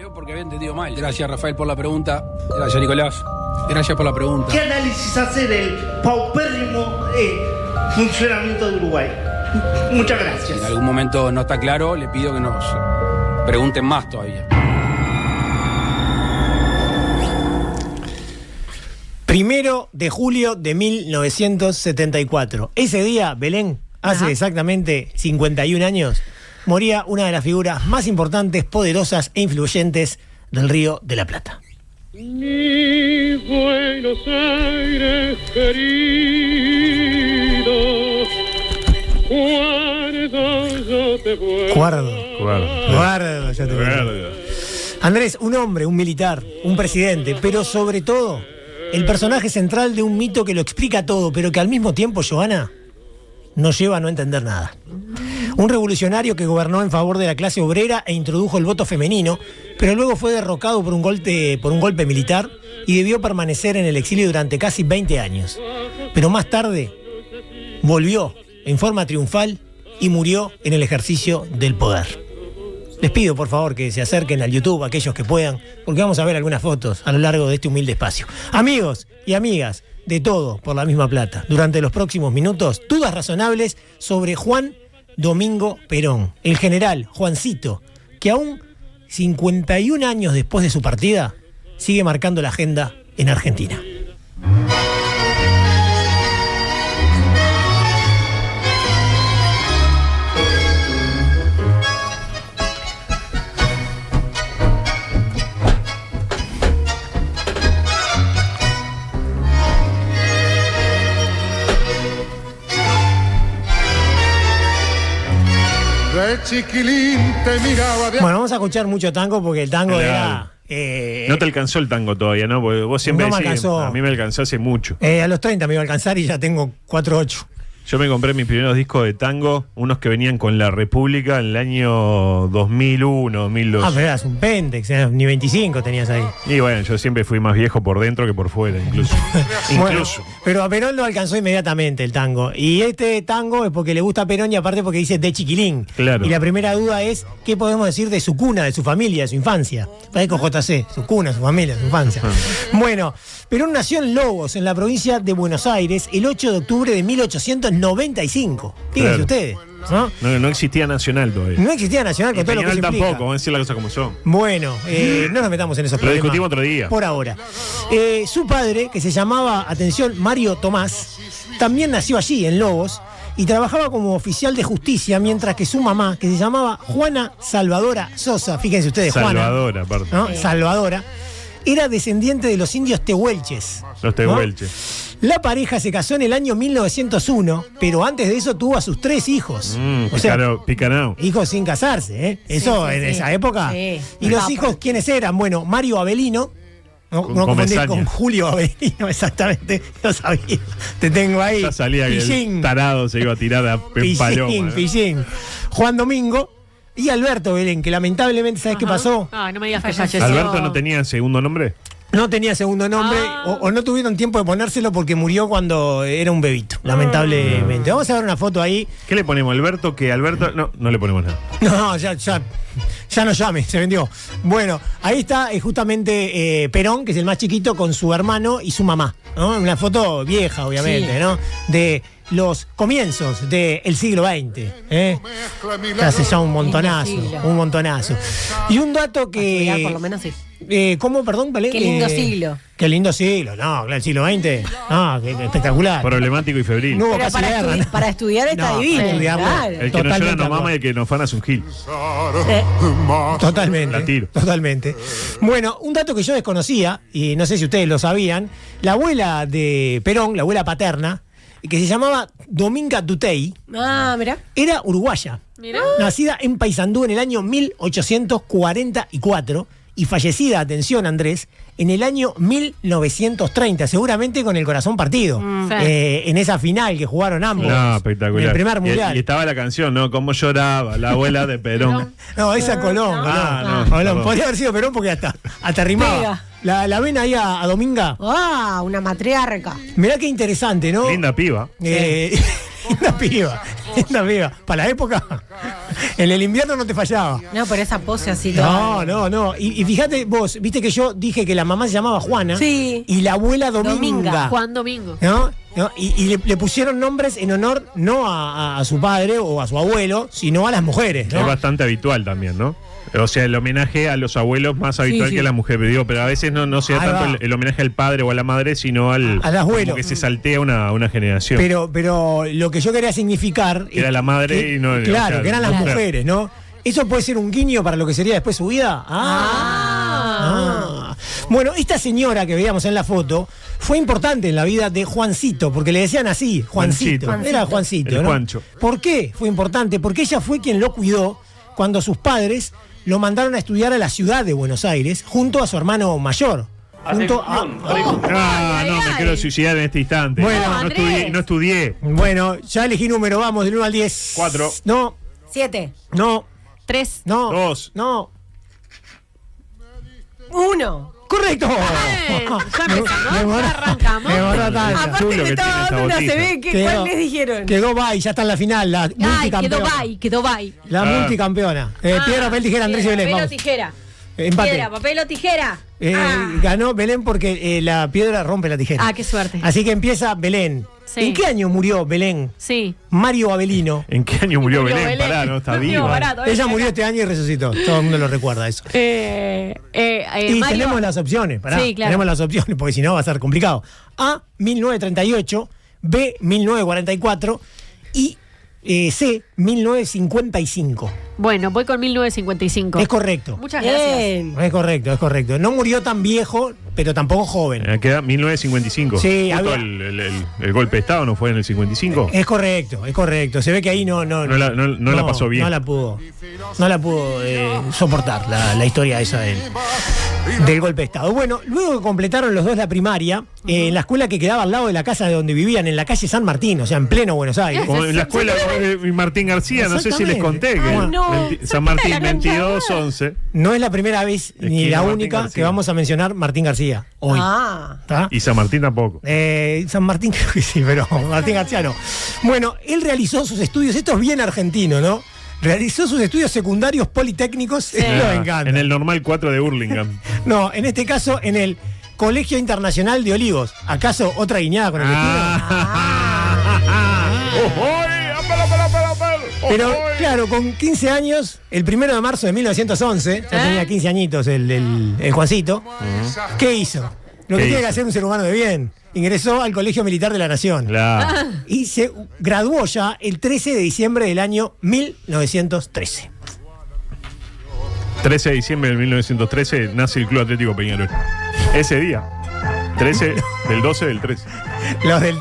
Leo porque había entendido mal. Gracias, Rafael, por la pregunta. Gracias, Nicolás. Gracias por la pregunta. ¿Qué análisis hace del paupérrimo funcionamiento de Uruguay? Muchas gracias. Si en algún momento no está claro, le pido que nos pregunten más todavía. 1 de julio de 1974. Ese día, Belén, hace exactamente 51 años, moría una de las figuras más importantes, poderosas e influyentes del Río de la Plata. Mi Buenos Aires querido, guardo yo te vuelvo. Guardo, yo te vuelvo. Andrés, un hombre, un militar, un presidente, pero sobre todo, el personaje central de un mito que lo explica todo, pero que al mismo tiempo, Johanna, nos lleva a no entender nada. Un revolucionario que gobernó en favor de la clase obrera e introdujo el voto femenino, pero luego fue derrocado por un golpe militar y debió permanecer en el exilio durante casi 20 años. Pero más tarde volvió en forma triunfal y murió en el ejercicio del poder. Les pido, por favor, que se acerquen al YouTube, aquellos que puedan, porque vamos a ver algunas fotos a lo largo de este humilde espacio. Amigos y amigas, de todo por la misma plata. Durante los próximos minutos, dudas razonables sobre Juan Domingo Perón, el general Juancito, que aún 51 años después de su partida, sigue marcando la agenda en Argentina. Chiquilín te miraba de... Bueno, vamos a escuchar mucho tango porque el tango Claro. era... No te alcanzó el tango todavía, ¿no? Porque vos siempre No me decís, alcanzó. a mí me alcanzó hace mucho. a los 30 me iba a alcanzar y ya tengo 4-8. Yo me compré mis primeros discos de tango, unos que venían con La República en el año 2001, 2002. Pero eras un pendex, ni 25 tenías ahí. Y bueno, yo siempre fui más viejo por dentro que por fuera, incluso. Bueno, pero a Perón lo alcanzó inmediatamente el tango. Y este tango es porque le gusta a Perón y aparte porque dice de chiquilín. Claro. Y la primera duda es, ¿qué podemos decir de su cuna, de su familia, de su infancia? Padezco JC, su cuna, su familia, su infancia. Bueno, Perón nació en Lobos, en la provincia de Buenos Aires, el 8 de octubre de 1895. Fíjense Claro. ustedes, ¿no? No existía Nacional todavía. No existía Nacional con todo lo que Peñarol se implica. tampoco, vamos a decir las cosas como son. Bueno, no nos metamos en esos Lo problemas. discutimos otro día. Por ahora. Su padre, que se llamaba, atención, Mario Tomás, también nació allí, en Lobos, y trabajaba como oficial de justicia, mientras que su mamá, que se llamaba Juana Salvadora Sosa, fíjense ustedes, Salvadora, Juana, aparte. ¿no? Salvadora, era descendiente de los indios tehuelches. Los tehuelches. La pareja se casó en el año 1901, pero antes de eso tuvo a sus 3 hijos. O sea, Picanao. hijos sin casarse, ¿eh? Eso sí, en sí. esa época. Sí. ¿Y los hijos quiénes eran? Bueno, Mario Avelino. No Con confundir Mesaña. con Julio Avelino, exactamente. Lo sabía. Te tengo ahí. Ya salía que Pillín, el tarado se iba a tirar a paloma. ¿no? Pillín. Juan Domingo y Alberto Belén, que lamentablemente, ¿sabes qué pasó? Ah, no me digas que Falleció. falleció. ¿Alberto no tenía segundo nombre? No tenía segundo nombre o no tuvieron tiempo de ponérselo porque murió cuando era un bebito, lamentablemente. Vamos a ver una foto ahí. ¿Qué le ponemos? ¿Alberto? Que Alberto. No le ponemos nada. No, ya no llame, se vendió. Bueno, ahí está justamente Perón, que es el más chiquito, con su hermano y su mamá, ¿no? Una foto vieja, obviamente, Sí. ¿no? De los comienzos del siglo XX. Hace ya un montonazo, Lindo siglo. un montonazo. Y un dato Estudiar, por que... lo menos sí. ¿Cómo, perdón, Belén? Qué lindo siglo. Qué lindo siglo, no, claro, el siglo XX, no, qué espectacular. Problemático y febril. No hubo Pero casi para, guerra, ¿no? para estudiar está No, divino. para estudiarlo. Claro. El que no llora Totalmente no de mama acuerdo. y el que no fana es un gil. Totalmente. La tiro. Totalmente. Bueno, un dato que yo desconocía, y no sé si ustedes lo sabían, la abuela de Perón, la abuela paterna, que se llamaba Dominga Dutey, Ah, mirá. era uruguaya. Mirá. Nacida en Paysandú en el año 1844 y fallecida, atención Andrés, en el año 1930, seguramente con el corazón partido, Sí. en esa final que jugaron ambos. No, espectacular. En el primer mundial. Y estaba la canción, ¿no? Cómo lloraba la abuela de Perón. No, esa Colón. Ah, no, Colón. perdón. Podría haber sido Perón porque hasta rimaba. Pega. La ven ahí a Dominga. Ah, una matriarca. Mirá qué interesante, ¿no? Linda piba. Linda piba. Linda piba. Para la época, en el invierno no te fallaba. No, por esa pose así toda. No. Y fíjate vos, viste que yo dije que la mamá se llamaba Juana. Sí. Y la abuela Dominga. Juan Domingo. ¿No? Y le pusieron nombres en honor no a su padre o a su abuelo, sino a las mujeres, ¿no? Es bastante habitual también, ¿no? O sea, el homenaje a los abuelos más habitual que a la mujer, pero a veces no se da Ahí tanto va. el homenaje al padre o a la madre, sino al abuelo. como que se saltea una generación. Pero lo que yo quería significar Que era la madre y no el- claro, o sea, que eran las la mujer. mujeres, ¿no? ¿Eso puede ser un guiño para lo que sería después su vida? Bueno, esta señora que veíamos en la foto fue importante en la vida de Juancito, porque le decían así, Juancito. Era Juancito, El ¿no? Juancho. ¿Por qué fue importante? Porque ella fue quien lo cuidó cuando sus padres lo mandaron a estudiar a la ciudad de Buenos Aires junto a su hermano mayor. Junto a... Me quiero suicidar en este instante. Bueno, no estudié. Bueno, ya elegí número, vamos, del 1 al 10. 4. No, 7. no, 3. no. 2. No. 1. ¡Correcto! Ya empezamos, Demoró- ya arrancamos. demoró tanto. Aparte chulo de que tiene toda esta una se botija. ve que cuál les dijeron. Quedó bye, ya está en la final, la Ay, multicampeona. quedó bye. La multicampeona. Piedra, papel, tijera, Andrés y Belén, Papel o vamos. tijera. Empate. Piedra, papel o tijera. Ganó Belén porque la piedra rompe la tijera. Ah, qué suerte. Así que empieza Belén. Sí. ¿En qué año murió Belén? Sí. Mario Abelino. ¿En qué año murió Murió Belén? Belén. Pará, no está No, viva. barato. Ella murió este año y resucitó. Todo el mundo lo recuerda eso. Y Mario- tenemos las opciones, pará. Sí, claro. Tenemos las opciones, porque si no va a ser complicado. A, 1938, B, 1944 y C, 1955. Bueno, voy con 1955. Es correcto. Muchas gracias. Bien. Es correcto. No murió tan viejo, pero tampoco joven. Queda 1955. Sí, Justo había- el golpe de Estado no fue en el 55. Es correcto. Se ve que ahí no la pasó bien. No la pudo soportar la historia esa del golpe de Estado. Bueno, luego que completaron los dos la primaria, en la escuela que quedaba al lado de la casa de donde vivían, en la calle San Martín, o sea, en pleno Buenos Aires. Como en la escuela de Martín García, no sé si les conté que Ay, no. San Martín 22-11 No es la primera vez ni Esquina la Martín única García. que vamos a mencionar Martín García hoy. ¿Tá? y San Martín tampoco. San Martín creo que sí, pero Martín García no. Bueno, él realizó sus estudios, esto es bien argentino, ¿no? Realizó sus estudios secundarios politécnicos, esto me encanta. En el normal 4 de Hurlingham. No, en este caso en el Colegio Internacional de Olivos. ¿Acaso otra guiñada con el Pero claro, con 15 años, el 1 de marzo de 1911, ya tenía 15 añitos el Juancito, ¿qué hizo? Lo que ¿Qué tiene que hizo? hacer un ser humano de bien. Ingresó al Colegio Militar de la Nación. Claro. Y se graduó ya el 13 de diciembre del año 1913. 13 de diciembre de 1913 nace el Club Atlético Peñarol. Ese día. 13 del 12 del 13. Los del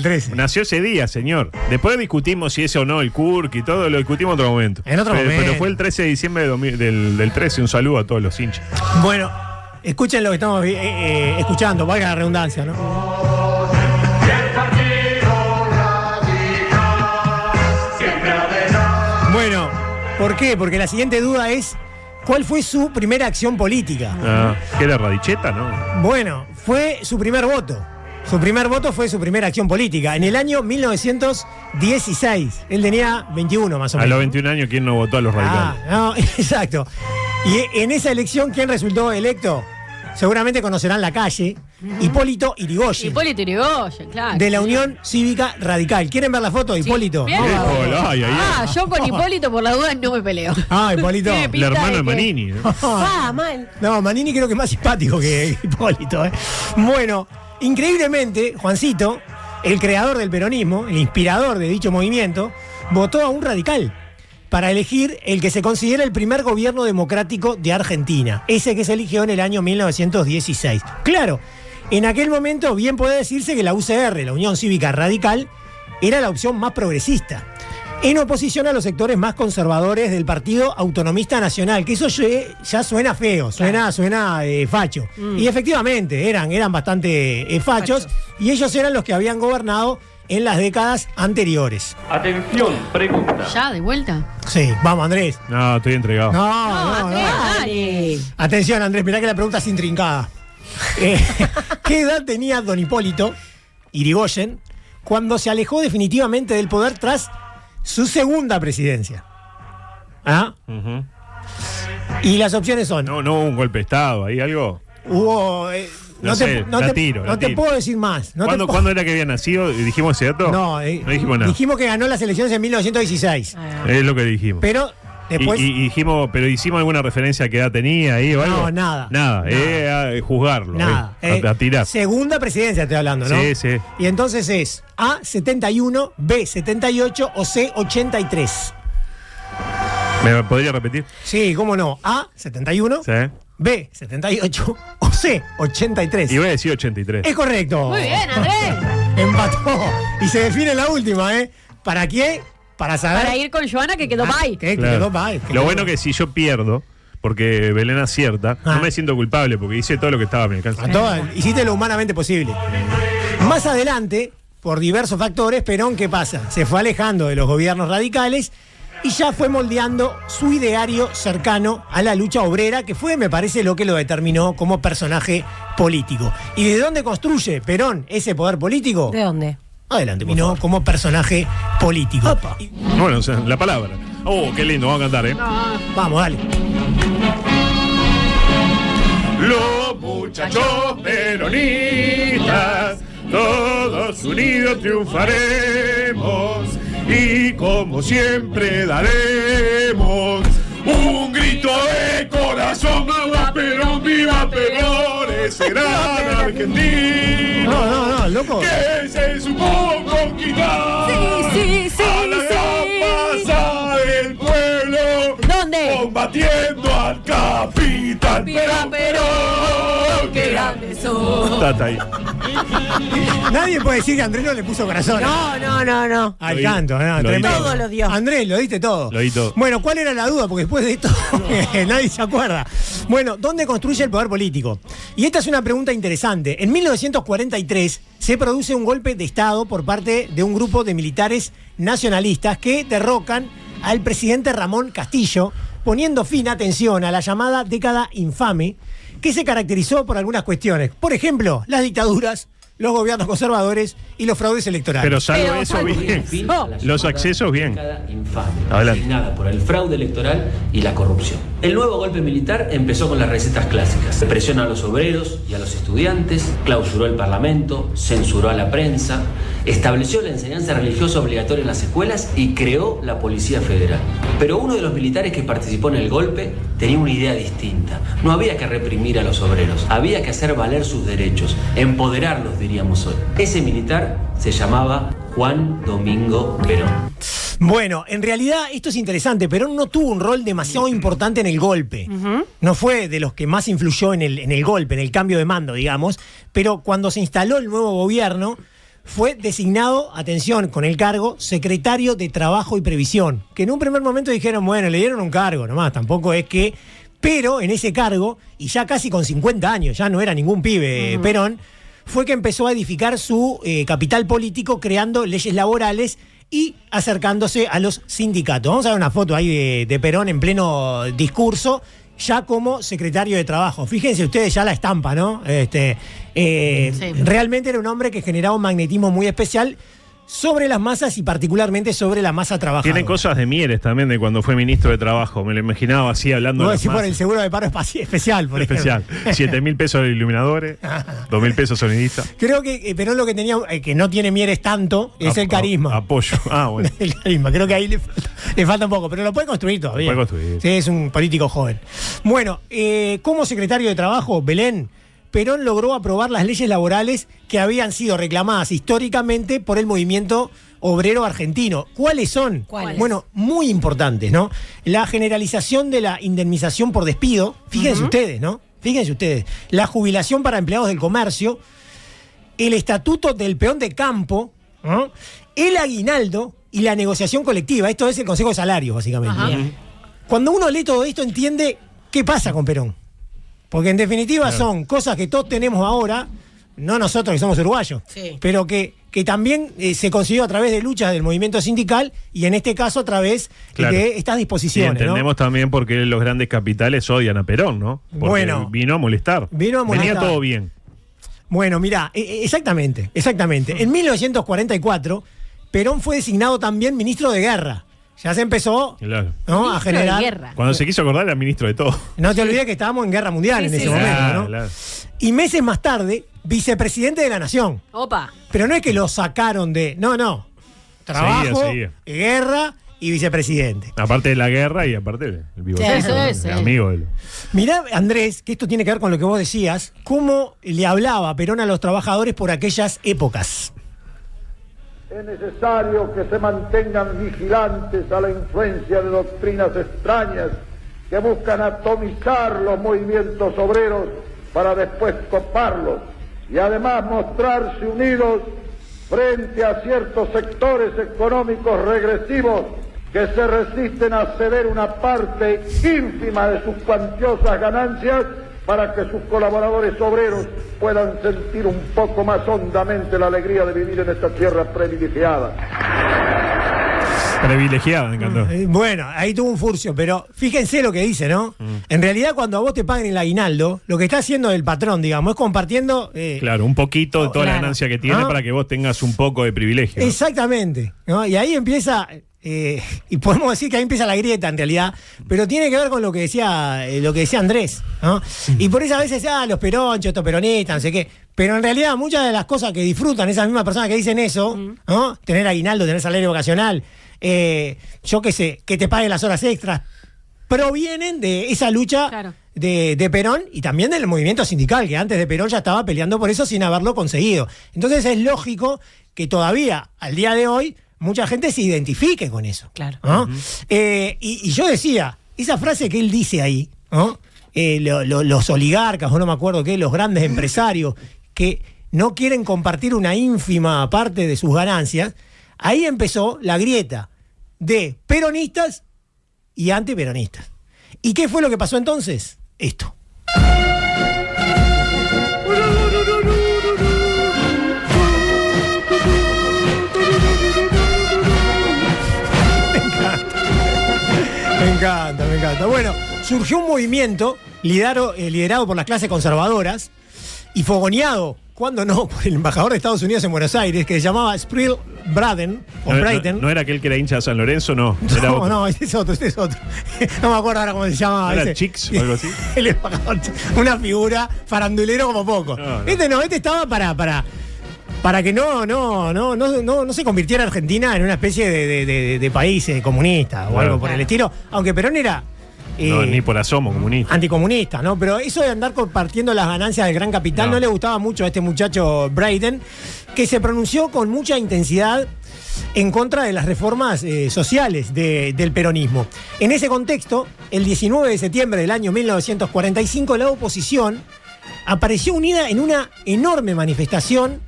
13. Nació ese día, señor. Después discutimos si ese o no el Kurk y todo, lo discutimos en otro momento. En otro momento. Pero fue el 13 de diciembre del 13. Un saludo a todos los hinchas. Bueno, escuchen lo que estamos escuchando, valga la redundancia, ¿no? Bueno, ¿por qué? Porque la siguiente duda es, ¿cuál fue su primera acción política? ¿Qué era Radicheta, no? Bueno, fue su primer voto. Su primer voto fue su primera acción política. En el año 1916. Él tenía 21 más o A menos. los 21 años, ¿quién no votó a los radicales? No, exacto. Y en esa elección, ¿quién resultó electo? Seguramente conocerán la calle. Hipólito Yrigoyen. Hipólito Yrigoyen, claro. De la Unión Cívica Radical. ¿Quieren ver la foto de Hipólito? Bien. Yo con Hipólito por la duda no me peleo. Hipólito. Tiene El pinta hermano de que- Manini. ¿no? Mal. No, Manini creo que es más simpático que Hipólito. Bueno, increíblemente, Juancito, el creador del peronismo, el inspirador de dicho movimiento, votó a un radical para elegir el que se considera el primer gobierno democrático de Argentina, ese que se eligió en el año 1916. Claro, en aquel momento bien puede decirse que la UCR, la Unión Cívica Radical, era la opción más progresista, en oposición a los sectores más conservadores del Partido Autonomista Nacional, que eso ya suena feo, suena facho. Y efectivamente, eran bastante fachos, y ellos eran los que habían gobernado en las décadas anteriores. Atención, pregunta. ¿Ya, de vuelta? Sí, vamos Andrés. No, estoy entregado. No. Dale. Atención Andrés, mirá que la pregunta es intrincada. ¿Qué edad tenía don Hipólito Yrigoyen cuando se alejó definitivamente del poder tras su segunda presidencia. ¿Ah? Ujú. Y las opciones son... No hubo un golpe de Estado, ¿ahí algo? Hubo... No sé, la tiro. te puedo decir más. ¿Cuándo era que había nacido? ¿Dijimos ese dato? No, dijimos nada. Dijimos que ganó las elecciones en 1916. Es lo que dijimos. Pero después... Y dijimos, pero hicimos alguna referencia a qué edad tenía ahí o algo. No, nada. Nada, a juzgarlo. Nada. A tirar. Segunda presidencia estoy hablando, ¿no? Sí, sí. Y entonces es A, 71, B, 78 o C, 83. ¿Me podría repetir? Sí, cómo no. A, 71, Sí. B, 78 o C, 83. Y voy a decir 83. Es correcto. Muy bien, Andrés. Empató. Y se define la última, ¿eh? ¿Para qué? Para saber. Para ir con Joana, que quedó bye. ¿Qué? Claro. Quedó bye. Lo bueno que si yo pierdo, porque Belén acierta, no me siento culpable porque hice todo lo que estaba a mi alcance. Hiciste lo humanamente posible. Más adelante, por diversos factores, Perón, ¿qué pasa? Se fue alejando de los gobiernos radicales y ya fue moldeando su ideario cercano a la lucha obrera, que fue, me parece, lo que lo determinó como personaje político. ¿Y de dónde construye Perón ese poder político? ¿De dónde? Adelante, terminó como personaje político. Bueno, o sea, la palabra. Oh, qué lindo, vamos a cantar, ¿eh? Vamos, dale. Los muchachos peronistas, todos unidos triunfaremos y como siempre daremos un grito de corazón. ¡Viva Perón, viva Perón, ese gran argentino! No, loco. Que se supo conquistar Sí, a la gran masa del pueblo. ¿Dónde? Combatiendo al capitán Viva Perón, qué grande sos. Tata ahí. Nadie puede decir que Andrés no le puso corazón. No. Al Lo di- canto, lo di tremendo. todo lo dio. Andrés, lo diste todo. Lo di todo. Bueno, ¿cuál era la duda? Porque después de esto nadie se acuerda. Bueno, ¿dónde construye el poder político? Y esta es una pregunta interesante. En 1943 se produce un golpe de Estado por parte de un grupo de militares nacionalistas que derrocan al presidente Ramón Castillo, poniendo fin, atención, a la llamada década infame, que se caracterizó por algunas cuestiones. Por ejemplo, las dictaduras, los gobiernos conservadores y los fraudes electorales. Pero salvo eso, bien. Los accesos, bien. Infame, Adelante. asignada por el fraude electoral y la corrupción. El nuevo golpe militar empezó con las recetas clásicas. Represión a los obreros y a los estudiantes, clausuró el parlamento, censuró a la prensa, estableció la enseñanza religiosa obligatoria en las escuelas y creó la Policía Federal. Pero uno de los militares que participó en el golpe tenía una idea distinta. No había que reprimir a los obreros, había que hacer valer sus derechos, empoderarlos, diríamos hoy. Ese militar se llamaba Juan Domingo Perón. Bueno, en realidad esto es interesante. Perón no tuvo un rol demasiado importante en el golpe. No fue de los que más influyó en el golpe, en el cambio de mando, digamos. Pero cuando se instaló el nuevo gobierno, fue designado, atención, con el cargo secretario de Trabajo y Previsión. Que en un primer momento dijeron, bueno, le dieron un cargo nomás, tampoco es que... Pero en ese cargo, y ya casi con 50 años, ya no era ningún pibe Perón, fue que empezó a edificar su capital político creando leyes laborales y acercándose a los sindicatos. Vamos a ver una foto ahí de Perón en pleno discurso, ya como secretario de Trabajo. Fíjense ustedes ya la estampa, ¿no? Realmente era un hombre que generaba un magnetismo muy especial sobre las masas y particularmente sobre la masa trabajadora. Tiene cosas de Mieres también de cuando fue ministro de Trabajo. Me lo imaginaba así hablando Vos de decís por el seguro de paro especial, por especial. ejemplo. 7.000 pesos de iluminadores, 2.000 pesos sonidistas. Creo que Perón lo que tenía, que no tiene Mieres tanto, es el carisma. Apoyo. Ah, bueno. El carisma, creo que ahí le falta un poco, pero lo puede construir todavía. Lo puede construir. Sí, es un político joven. Bueno, como secretario de Trabajo, Belén, Perón logró aprobar las leyes laborales que habían sido reclamadas históricamente por el movimiento obrero argentino. ¿Cuáles son? ¿Cuáles? Bueno, muy importantes, ¿no? La generalización de la indemnización por despido, fíjense ustedes, ¿no? Fíjense ustedes. La jubilación para empleados del comercio, el estatuto del peón de campo, ¿no? El aguinaldo y la negociación colectiva. Esto es el Consejo de Salarios, básicamente. Cuando uno lee todo esto, entiende qué pasa con Perón. Porque en definitiva son cosas que todos tenemos ahora, no nosotros que somos uruguayos, pero que también se consiguió a través de luchas del movimiento sindical y en este caso a través de estas disposiciones. Y entendemos también por qué los grandes capitales odian a Perón, ¿no? Porque Bueno, vino a molestar. Vino a molestar. Venía todo bien. Bueno, mirá, exactamente. En 1944, Perón fue designado también ministro de guerra. Ya se empezó, Claro. ¿no?, a generar. de guerra. Cuando se quiso acordar era ministro de todo. No te olvides que estábamos en guerra mundial en ese momento, ¿no? Claro. Y meses más tarde, vicepresidente de la Nación. Opa. Pero no es que lo sacaron de. No. Trabajo, Seguía. guerra y vicepresidente. Aparte de la guerra y aparte del bigotito, Sí. amigo de él. Mirá, Andrés, que esto tiene que ver con lo que vos decías, cómo le hablaba Perón a los trabajadores por aquellas épocas. Es necesario que se mantengan vigilantes a la influencia de doctrinas extrañas que buscan atomizar los movimientos obreros para después coparlos y además mostrarse unidos frente a ciertos sectores económicos regresivos que se resisten a ceder una parte ínfima de sus cuantiosas ganancias para que sus colaboradores obreros puedan sentir un poco más hondamente la alegría de vivir en esta tierra privilegiada. Privilegiado, me encantó. Bueno, ahí tuvo un furcio, pero fíjense lo que dice, ¿no? En realidad, cuando a vos te paguen el aguinaldo, lo que está haciendo el patrón, digamos, es compartiendo. Claro, un poquito de toda la Claro. ganancia que tiene ¿Ah? para que vos tengas un poco de privilegio. ¿no? Exactamente, ¿no? Y ahí empieza. Y podemos decir que ahí empieza la grieta en realidad, pero tiene que ver con lo que decía Andrés, ¿no? Y por eso a veces, los peronchos, estos peronistas, no sé qué. Pero en realidad muchas de las cosas que disfrutan esas mismas personas que dicen eso, ¿no? Tener aguinaldo, tener salario vocacional, yo qué sé, que te paguen las horas extras, provienen de esa lucha Claro. de Perón y también del movimiento sindical, que antes de Perón ya estaba peleando por eso sin haberlo conseguido. Entonces es lógico que todavía, al día de hoy, mucha gente se identifique con eso. Claro. ¿No? Y yo decía, esa frase que él dice ahí, ¿no? Los oligarcas, o no me acuerdo qué, los grandes empresarios que no quieren compartir una ínfima parte de sus ganancias, ahí empezó la grieta de peronistas y antiperonistas. ¿Y qué fue lo que pasó entonces? Esto. Me encanta. Bueno, surgió un movimiento liderado por las clases conservadoras y fogoneado, cuando no, por el embajador de Estados Unidos en Buenos Aires, que se llamaba Sprill Braden, o Braden. No era aquel que era hincha de San Lorenzo, no. Era No, otro. no, este es otro. No me acuerdo ahora cómo se llamaba. ¿Era ese. Chicks o algo así? El embajador, una figura farandulero como poco. No. Este estaba para que no se convirtiera Argentina en una especie de país comunista o Claro. algo por el estilo, aunque Perón era No, ni por asomo comunista. anticomunista, ¿no? Pero eso de andar compartiendo las ganancias del gran capital no le gustaba mucho a este muchacho Braden, que se pronunció con mucha intensidad en contra de las reformas sociales del peronismo. En ese contexto, el 19 de septiembre del año 1945, la oposición apareció unida en una enorme manifestación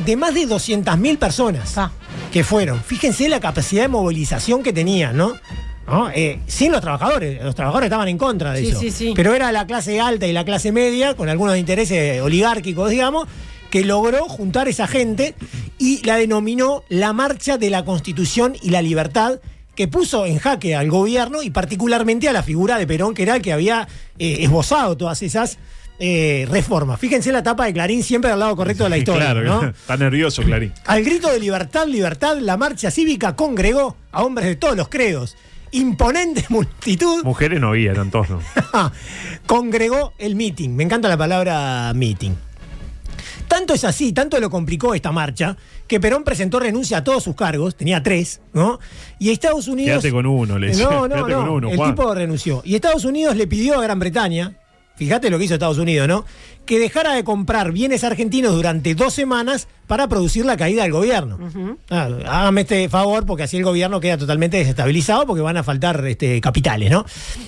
de más de 200.000 personas que fueron. Fíjense la capacidad de movilización que tenían, ¿no? Sin los trabajadores estaban en contra de eso. Sí. Pero era la clase alta y la clase media, con algunos intereses oligárquicos, digamos, que logró juntar esa gente y la denominó la Marcha de la Constitución y la Libertad, que puso en jaque al gobierno y particularmente a la figura de Perón, que era el que había esbozado todas esas reformas. Fíjense la tapa de Clarín siempre al lado correcto de la historia, Claro, ¿no? está nervioso Clarín. Al grito de libertad, libertad, la marcha cívica congregó a hombres de todos los credos. Imponente multitud Mujeres no había, eran todos, ¿no? congregó el meeting. Me encanta la palabra meeting. Tanto es así, tanto lo complicó esta marcha, que Perón presentó renuncia a todos sus cargos, tenía 3, ¿no? Y Estados Unidos... Quédate con uno, le decía. No, Quédate con uno, el Juan. tipo renunció. Y Estados Unidos le pidió a Gran Bretaña, fíjate lo que hizo Estados Unidos, ¿no? Que dejara de comprar bienes argentinos durante 2 semanas para producir la caída del gobierno. Claro, hágame este favor, porque así el gobierno queda totalmente desestabilizado, porque van a faltar capitales, ¿no?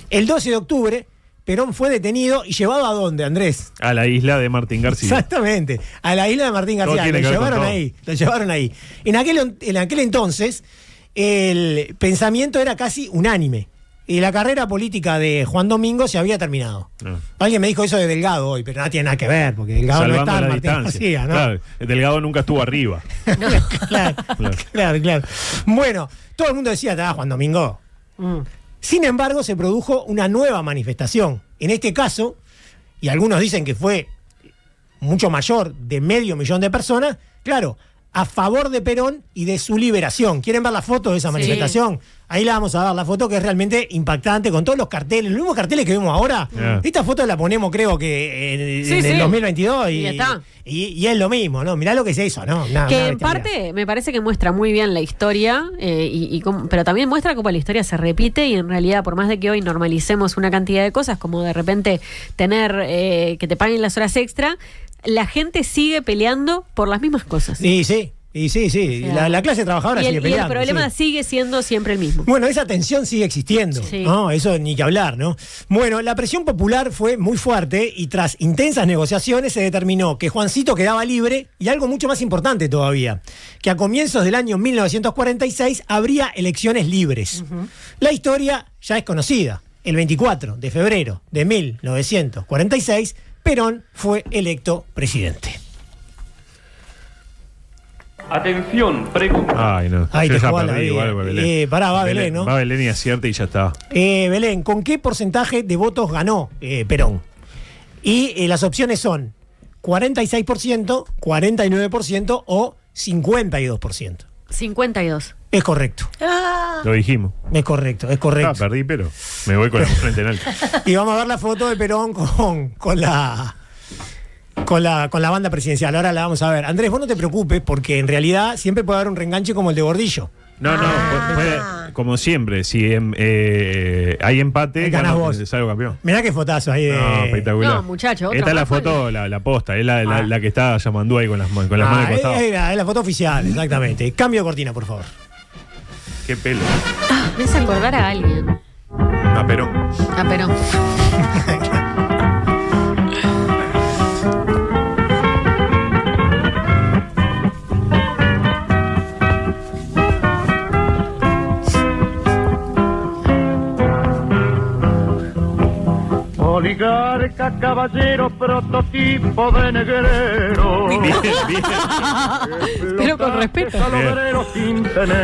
El 12 de octubre, Perón fue detenido y llevado ¿a dónde, Andrés? A la isla de Martín García. Exactamente, a la isla de Martín Todo García. tiene Lo que ver con llevaron ahí. En aquel entonces, el pensamiento era casi unánime. Y la carrera política de Juan Domingo se había terminado. No. Alguien me dijo eso de Delgado hoy, pero no tiene nada que ver, porque Delgado no Salvando está en la Martín distancia. García, ¿no? Claro, el Delgado nunca estuvo arriba. Claro. Bueno, todo el mundo decía, Juan Domingo. Sin embargo, se produjo una nueva manifestación. En este caso, y algunos dicen que fue mucho mayor de 500.000 de personas, claro, a favor de Perón y de su liberación. ¿Quieren ver la foto de esa manifestación? Ahí la vamos a ver, la foto que es realmente impactante, con todos los carteles, los mismos carteles que vemos ahora. Esta foto la ponemos creo que en el 2022 y está. Y es lo mismo, ¿no? Mirá lo que se hizo, ¿no? Que en parte me parece que muestra muy bien la historia, pero también muestra cómo la historia se repite y en realidad, por más de que hoy normalicemos una cantidad de cosas, como de repente tener que te paguen las horas extra, la gente sigue peleando por las mismas cosas. Sí. O sea, la clase trabajadora sigue peleando. Y el problema sigue siendo siempre el mismo. Bueno, esa tensión sigue existiendo, ¿no? Eso ni que hablar, ¿no? Bueno, la presión popular fue muy fuerte y tras intensas negociaciones se determinó que Juancito quedaba libre y algo mucho más importante todavía, que a comienzos del año 1946 habría elecciones libres. La historia ya es conocida. El 24 de febrero de 1946, Perón fue electo presidente. Atención, Ay, no. Ahí Yo te ya jugás la perdí, vida. igual, Belén. Va Belén, ¿no? Va Belén y acierta y ya está. Belén, ¿con qué porcentaje de votos ganó Perón? Y las opciones son 46%, 49% o 52%. 52. Es correcto. Lo dijimos. Es correcto. Perdí, pero me voy con la frente en alto. Y vamos a ver la foto de Perón con la banda presidencial. Ahora la vamos a ver. Andrés, vos no te preocupes porque en realidad siempre puede haber un reenganche como el de Gordillo. No, como siempre, si hay empate, ganás vos. Salgo campeón. Mirá qué fotazo ahí de... No, espectacular. No, muchacho. Esta es la foto, la posta, es la que está llamando ahí con las manos de costado. Es la foto oficial, exactamente. Cambio de cortina, por favor. Qué pelo. Me hace acordar a alguien. A Perón. A Perón. Oligarca, caballero, prototipo de negrero. Bien. Pero con respeto.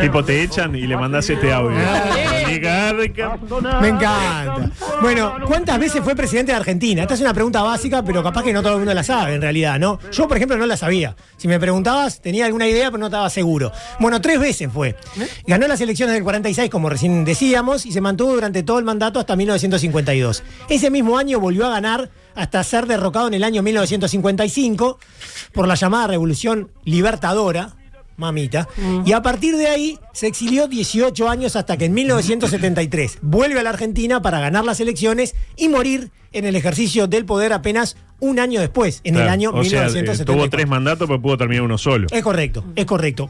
Tipo, te echan y le mandás este audio. Oligarca. Me encanta. Bueno, ¿cuántas veces fue presidente de Argentina? Esta es una pregunta básica, pero capaz que no todo el mundo la sabe, en realidad, ¿no? Yo, por ejemplo, no la sabía. Si me preguntabas, tenía alguna idea, pero no estaba seguro. Bueno, 3 veces fue. Ganó las elecciones del 46, como recién decíamos, y se mantuvo durante todo el mandato hasta 1952. Ese mismo año volvió a ganar hasta ser derrocado en el año 1955 por la llamada Revolución Libertadora, mamita, y a partir de ahí se exilió 18 años hasta que en 1973 vuelve a la Argentina para ganar las elecciones y morir en el ejercicio del poder apenas un año después, en el año 1974. Tuvo 3 mandatos, pero pudo terminar uno solo. Es correcto.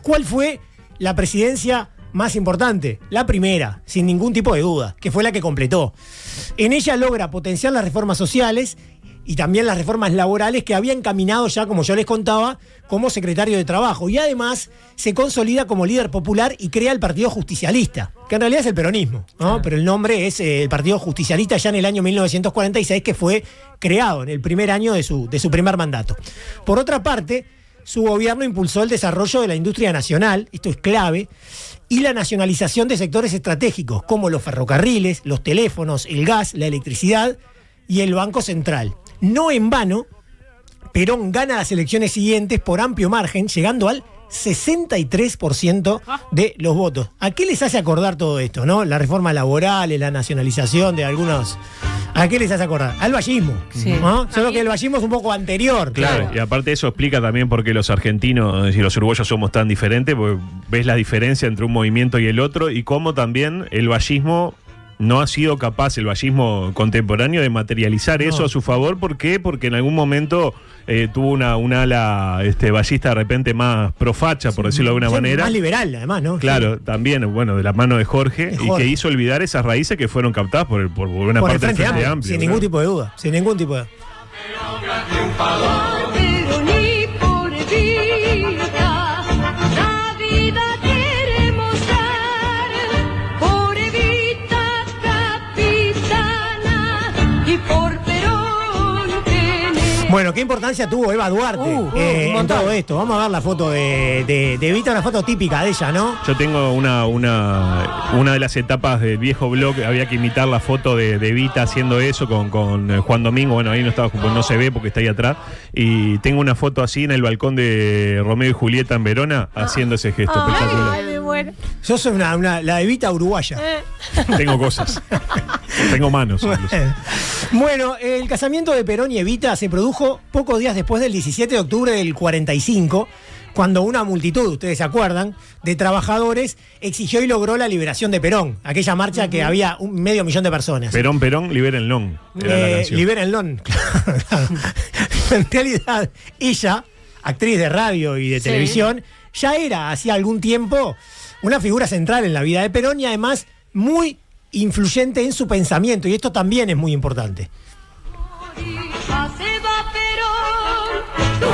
¿Cuál fue la presidencia más importante? La primera, sin ningún tipo de duda, que fue la que completó. En ella logra potenciar las reformas sociales y también las reformas laborales que había encaminado ya, como yo les contaba, como secretario de Trabajo. Y además se consolida como líder popular y crea el Partido Justicialista, que en realidad es el peronismo, ¿no? Pero el nombre es el Partido Justicialista ya en el año 1946, que fue creado en el primer año de su primer mandato. Por otra parte, su gobierno impulsó el desarrollo de la industria nacional, esto es clave, y la nacionalización de sectores estratégicos como los ferrocarriles, los teléfonos, el gas, la electricidad y el Banco Central. No en vano, Perón gana las elecciones siguientes por amplio margen, llegando al 63% de los votos. ¿A qué les hace acordar todo esto, no? La reforma laboral, la nacionalización de algunos... ¿A qué les hace acordar? Al vallismo, ¿no? Solo que el vallismo es un poco anterior. Claro, y aparte eso explica también por qué los argentinos y los uruguayos somos tan diferentes, porque ves la diferencia entre un movimiento y el otro, y cómo también el vallismo no ha sido capaz, el vallismo contemporáneo, de materializar eso a su favor. ¿Por qué? Porque en algún momento tuvo una ala vallista de repente más profacha, por decirlo de alguna manera. Más liberal, además, ¿no? Claro, también, bueno, de la mano de Jorge, y que hizo olvidar esas raíces que fueron captadas por buena parte del Frente Amplio. Sin ningún tipo de duda, sin ningún tipo de duda. Bueno, ¿qué importancia tuvo Eva Duarte un en montón. todo esto? Vamos a ver la foto de Evita, una foto típica de ella, ¿no? Yo tengo una de las etapas del viejo blog, había que imitar la foto de Evita haciendo eso con Juan Domingo. Bueno, ahí no se ve porque está ahí atrás. Y tengo una foto así en el balcón de Romeo y Julieta en Verona haciendo ese gesto espectacular. Ay, me muero. Yo soy la Evita uruguaya. Tengo cosas. Tengo manos. incluso. Bueno, el casamiento de Perón y Evita se produjo pocos días después del 17 de octubre del 45, cuando una multitud, ustedes se acuerdan, de trabajadores exigió y logró la liberación de Perón, aquella marcha que había 500.000 de personas. Perón, libérenlo. Era la canción. Libérenlo. Claro. En realidad, ella, actriz de radio y de televisión, ya era hacía algún tiempo una figura central en la vida de Perón y además muy influyente en su pensamiento, y esto también es muy importante.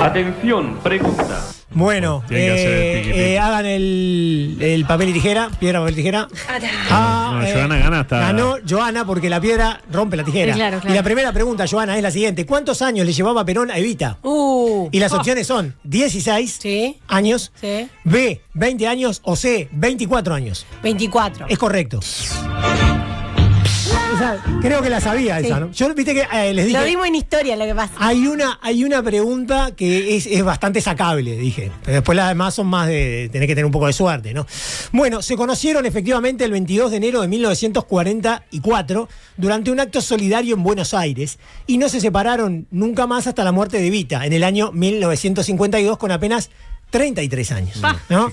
Atención, pregunta. Bueno, Tienen que hacer el piqui-piqui. hagan el papel y tijera, piedra, papel, tijera. Joana gana hasta. Ganó Joana porque la piedra rompe la tijera. Claro, claro. Y la primera pregunta, Joana, es la siguiente: ¿cuántos años le llevaba Perón a Evita? Y las opciones son 16 Sí. años, Sí. B, 20 años o C, 24 años. 24. Es correcto. Creo que la sabía esa, ¿no? Yo, viste que les dije. Lo vimos en historia lo que pasa. Hay una pregunta que es bastante sacable, dije. Pero después las demás son más de tener que tener un poco de suerte, ¿no? Bueno, se conocieron efectivamente el 22 de enero de 1944 durante un acto solidario en Buenos Aires y no se separaron nunca más hasta la muerte de Evita en el año 1952 con apenas 33 años, ¿no?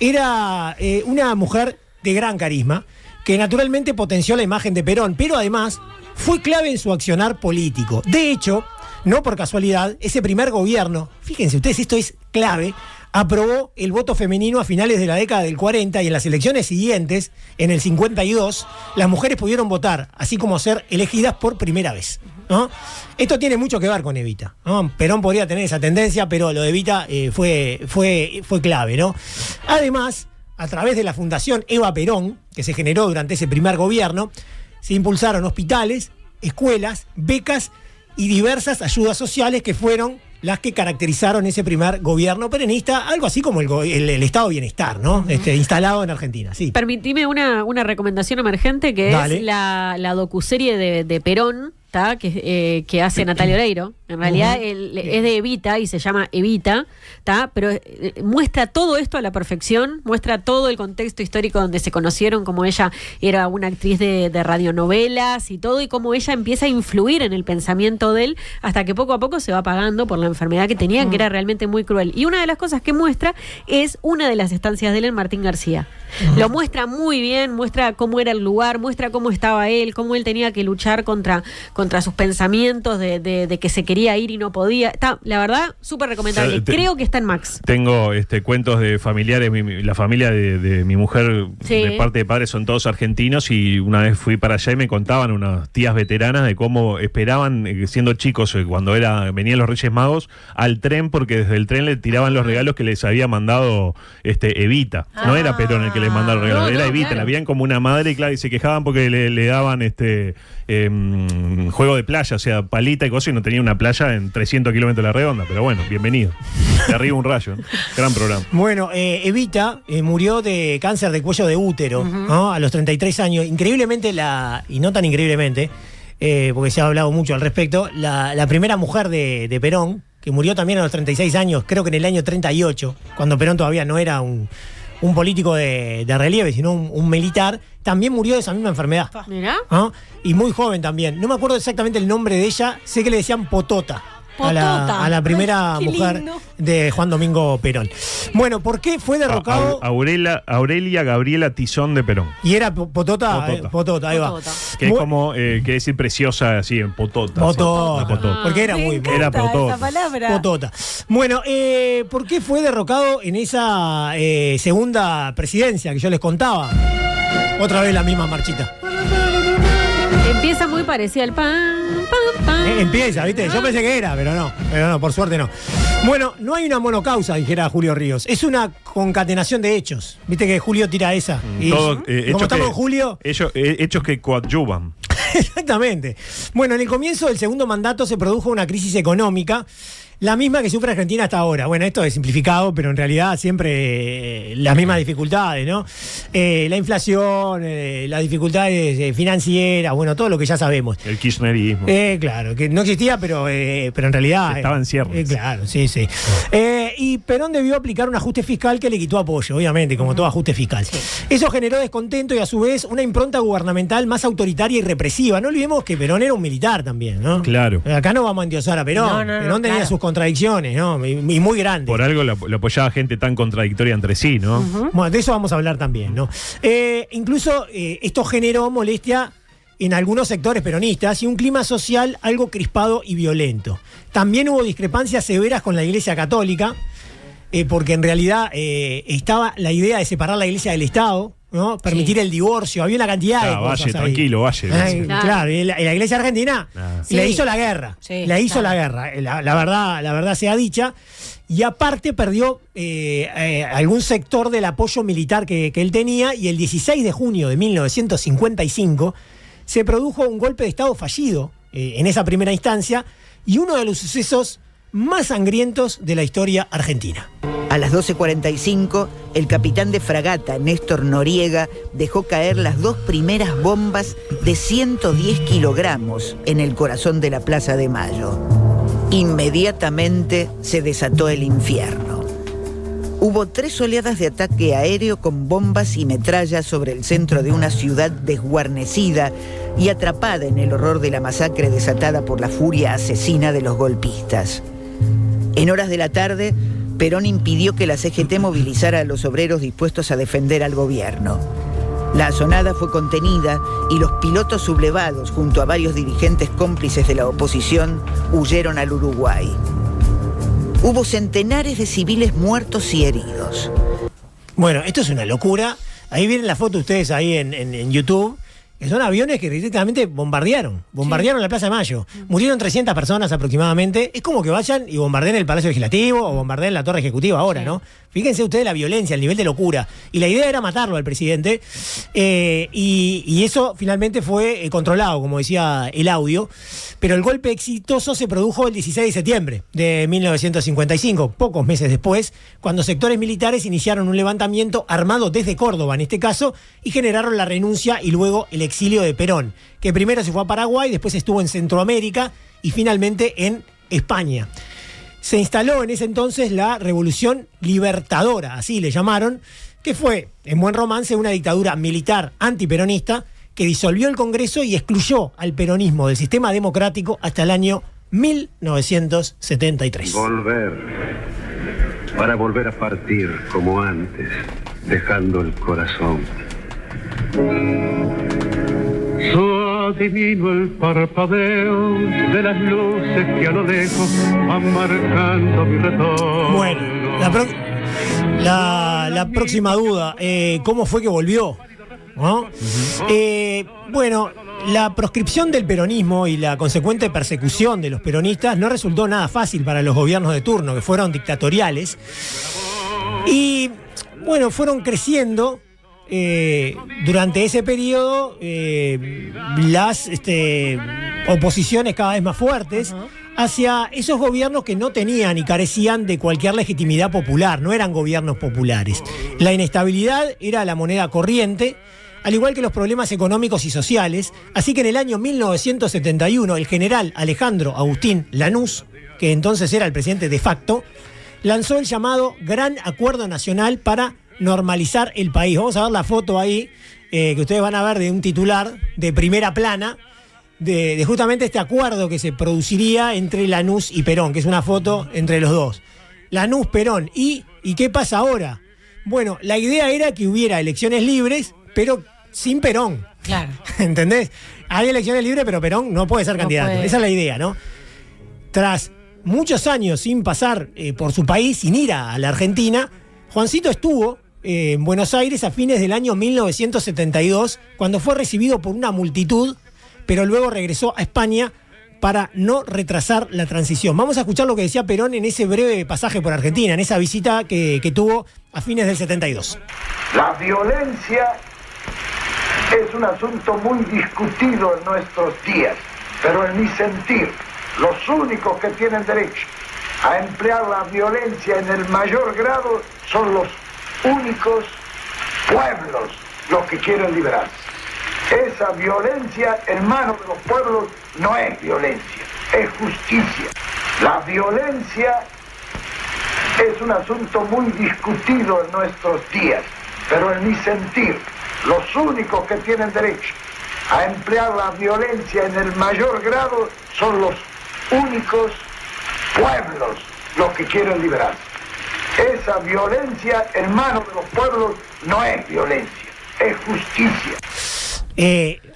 Era una mujer de gran carisma que naturalmente potenció la imagen de Perón, pero además fue clave en su accionar político. De hecho, no por casualidad, ese primer gobierno, fíjense ustedes, esto es clave, aprobó el voto femenino a finales de la década del 40 y en las elecciones siguientes, en el 52, las mujeres pudieron votar, así como ser elegidas por primera vez, ¿no? Esto tiene mucho que ver con Evita, ¿no? Perón podría tener esa tendencia, pero lo de Evita fue clave, ¿no? Además, a través de la Fundación Eva Perón, que se generó durante ese primer gobierno, se impulsaron hospitales, escuelas, becas y diversas ayudas sociales que fueron las que caracterizaron ese primer gobierno peronista, algo así como el estado de bienestar, ¿no? Instalado en Argentina, sí. Permitime una recomendación emergente que Dale. es la docuserie de Perón, ¿tá? Que hace Natalia Oreiro. En realidad es de Evita y se llama Evita, ¿tá? Pero muestra todo esto a la perfección, muestra todo el contexto histórico donde se conocieron, como ella era una actriz de radionovelas y todo, y cómo ella empieza a influir en el pensamiento de él hasta que poco a poco se va apagando por la enfermedad que tenía, que era realmente muy cruel. Y una de las cosas que muestra es una de las estancias de él en Martín García. Lo muestra muy bien, muestra cómo era el lugar, muestra cómo estaba él, cómo él tenía que luchar contra sus pensamientos de que se quería ir y no podía. Está, la verdad, súper recomendable. O sea, Creo que está en Max. Tengo cuentos de familiares, la familia de mi mujer, Sí. de parte de padres, son todos argentinos, y una vez fui para allá y me contaban unas tías veteranas de cómo esperaban, siendo chicos, cuando venían los Reyes Magos, al tren, porque desde el tren le tiraban los regalos que les había mandado Evita. No era Perón el que les mandaba los regalos, No, era no, Evita. claro. La veían como una madre, y claro, y se quejaban porque le daban juego de playa, o sea, palita y cosas, y no tenía una playa en 300 kilómetros de la redonda. Pero bueno, bienvenido. De arriba un rayo, ¿no? Gran programa. Bueno, Evita murió de cáncer de cuello de útero, ¿no? A los 33 años. Increíblemente, y no tan increíblemente, porque se ha hablado mucho al respecto, la primera mujer de Perón, que murió también a los 36 años, creo que en el año 38, cuando Perón todavía no era un político de relieve, sino un militar, también murió de esa misma enfermedad. Mirá. ¿No? Y muy joven también. No me acuerdo exactamente el nombre de ella, sé que le decían Potota. A la primera Ay, qué mujer lindo. de Juan Domingo Perón. Bueno, ¿por qué fue derrocado? Aurelia Gabriela Tizón de Perón. Y era Potota. Potota, ahí va. Potota. Que es como, quiere decir preciosa, así, en Potota. Potota. Sí, Potota. Porque era Me muy encanta Era Potota. esa palabra. Potota. Bueno, ¿por qué fue derrocado en esa segunda presidencia que yo les contaba? Otra vez la misma marchita. Empieza muy parecida al pan. Empieza, ¿viste? Yo pensé que era, pero no, por suerte no. Bueno, no hay una monocausa, dijera Julio Ríos. Es una concatenación de hechos. ¿Viste que Julio tira esa? Y Todos, como estamos en Julio, hechos que coadyuvan. Exactamente. Bueno, en el comienzo del segundo mandato se produjo una crisis económica, la misma que sufre Argentina hasta ahora. Bueno, esto es simplificado, pero en realidad siempre las mismas dificultades, ¿no? La inflación, las dificultades financieras, bueno, todo lo que ya sabemos. El kirchnerismo. Claro, que no existía, pero en realidad... Estaba en ciernes. Claro, sí. Y Perón debió aplicar un ajuste fiscal que le quitó apoyo, obviamente, como todo ajuste fiscal. Sí. Eso generó descontento y a su vez una impronta gubernamental más autoritaria y represiva. No olvidemos que Perón era un militar también, ¿no? Claro. Acá no vamos a endiosar a Perón. Perón tenía sus contradicciones, ¿no? Y muy grandes. Por algo lo apoyaba gente tan contradictoria entre sí, ¿no? Bueno, de eso vamos a hablar también, ¿no? Incluso esto generó molestia en algunos sectores peronistas y un clima social algo crispado y violento. También hubo discrepancias severas con la Iglesia Católica, porque en realidad estaba la idea de separar la Iglesia del Estado, ¿no? Permitir el divorcio, había una cantidad de cosas ahí. Tranquilo, Valle. Claro, y la Iglesia Argentina le hizo la guerra, la verdad sea dicha, y aparte perdió algún sector del apoyo militar que él tenía, y el 16 de junio de 1955 se produjo un golpe de Estado fallido en esa primera instancia, y uno de los sucesos más sangrientos de la historia argentina. A las 12:45, el capitán de fragata, Néstor Noriega, dejó caer las 2 primeras bombas de 110 kilogramos en el corazón de la Plaza de Mayo. Inmediatamente se desató el infierno. Hubo 3 oleadas de ataque aéreo con bombas y metrallas sobre el centro de una ciudad desguarnecida y atrapada en el horror de la masacre desatada por la furia asesina de los golpistas. En horas de la tarde, Perón impidió que la CGT movilizara a los obreros dispuestos a defender al gobierno. La asonada fue contenida y los pilotos sublevados, junto a varios dirigentes cómplices de la oposición, huyeron al Uruguay. Hubo centenares de civiles muertos y heridos. Bueno, esto es una locura. Ahí vienen las fotos ustedes ahí en YouTube, que son aviones que directamente bombardearon la Plaza de Mayo. Murieron 300 personas aproximadamente. Es como que vayan y bombardeen el Palacio Legislativo o bombardeen la Torre Ejecutiva ahora, ¿no? Fíjense ustedes la violencia, el nivel de locura. Y la idea era matarlo al presidente. Y eso finalmente fue controlado, como decía el audio. Pero el golpe exitoso se produjo el 16 de septiembre de 1955, pocos meses después, cuando sectores militares iniciaron un levantamiento armado desde Córdoba, en este caso, y generaron la renuncia y luego el exilio de Perón, que primero se fue a Paraguay, después estuvo en Centroamérica y finalmente en España. Se instaló en ese entonces la Revolución Libertadora, así le llamaron, que fue, en buen romance, una dictadura militar antiperonista que disolvió el Congreso y excluyó al peronismo del sistema democrático hasta el año 1973. Para volver a partir como antes, dejando el corazón. Adivino el parpadeo de las luces que a lo lejos van marcando mi retorno. Bueno, la próxima duda, ¿cómo fue que volvió? ¿No? Bueno, la proscripción del peronismo y la consecuente persecución de los peronistas no resultó nada fácil para los gobiernos de turno, que fueron dictatoriales. Y bueno, fueron creciendo durante ese periodo las oposiciones cada vez más fuertes hacia esos gobiernos que no tenían y carecían de cualquier legitimidad popular, no eran gobiernos populares. La inestabilidad era la moneda corriente, al igual que los problemas económicos y sociales, así que en el año 1971 el general Alejandro Agustín Lanús, que entonces era el presidente de facto, lanzó el llamado Gran Acuerdo Nacional para normalizar el país. Vamos a ver la foto ahí, que ustedes van a ver de un titular de primera plana, de justamente este acuerdo que se produciría entre Lanús y Perón, que es una foto entre los dos. Lanús, Perón. ¿Y qué pasa ahora? Bueno, la idea era que hubiera elecciones libres, pero sin Perón. Claro. ¿Entendés? Hay elecciones libres, pero Perón no puede ser candidato. Esa es la idea, ¿no? Tras muchos años sin pasar por su país, sin ir a la Argentina, Juancito estuvo en Buenos Aires a fines del año 1972, cuando fue recibido por una multitud, pero luego regresó a España para no retrasar la transición. Vamos a escuchar lo que decía Perón en ese breve pasaje por Argentina, en esa visita que tuvo a fines del 72. La violencia es un asunto muy discutido en nuestros días, pero en mi sentir, los únicos que tienen derecho a emplear la violencia en el mayor grado son los únicos pueblos los que quieren liberarse. Esa violencia en manos de los pueblos no es violencia, es justicia. La violencia es un asunto muy discutido en nuestros días, pero en mi sentir, los únicos que tienen derecho a emplear la violencia en el mayor grado son los únicos pueblos los que quieren liberarse. Esa violencia en manos de los pueblos no es violencia, es justicia.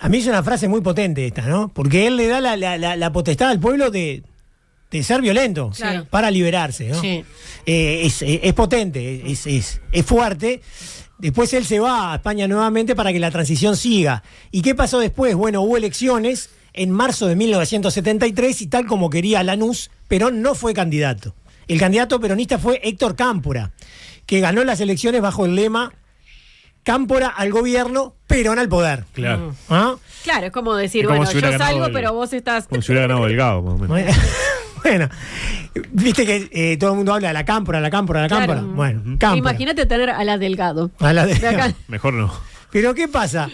A mí es una frase muy potente esta, ¿no? Porque él le da la potestad al pueblo de ser violento, Claro. para liberarse, ¿no? Sí. Es potente, es fuerte. Después él se va a España nuevamente para que la transición siga. ¿Y qué pasó después? Bueno, hubo elecciones en marzo de 1973 y tal como quería Lanús, Perón no fue candidato. El candidato peronista fue Héctor Cámpora, que ganó las elecciones bajo el lema Cámpora al gobierno, Perón al poder. Claro. ¿Ah? Claro, es como decir, Es como bueno, si hubiera yo ganado salgo, el- pero vos estás... Como si hubiera ganado Delgado, más o menos. Bueno, viste que todo el mundo habla de la Cámpora, la Cámpora, la Cámpora. Claro. Bueno, Cámpora. Imagínate tener a la Delgado. A la de- De acá. Mejor no. Pero ¿qué pasa?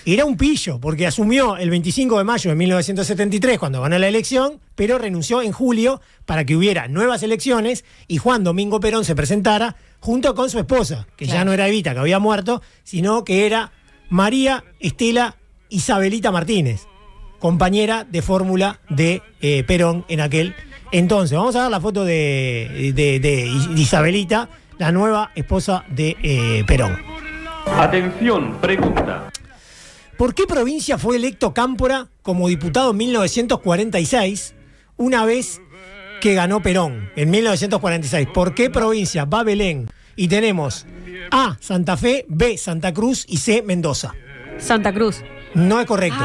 Era un pillo, porque asumió el 25 de mayo de 1973 cuando ganó la elección, pero renunció en julio para que hubiera nuevas elecciones y Juan Domingo Perón se presentara junto con su esposa, que ya no era Evita, que había muerto, sino que era María Estela Isabelita Martínez, compañera de fórmula de Perón en aquel entonces. Vamos a ver la foto de Isabelita, la nueva esposa de Perón. Atención, pregunta. ¿Por qué provincia fue electo Cámpora como diputado en 1946, una vez que ganó Perón, en 1946? ¿Por qué provincia? Va Belén. Y tenemos A, Santa Fe, B, Santa Cruz y C, Mendoza. Santa Cruz. No es correcto.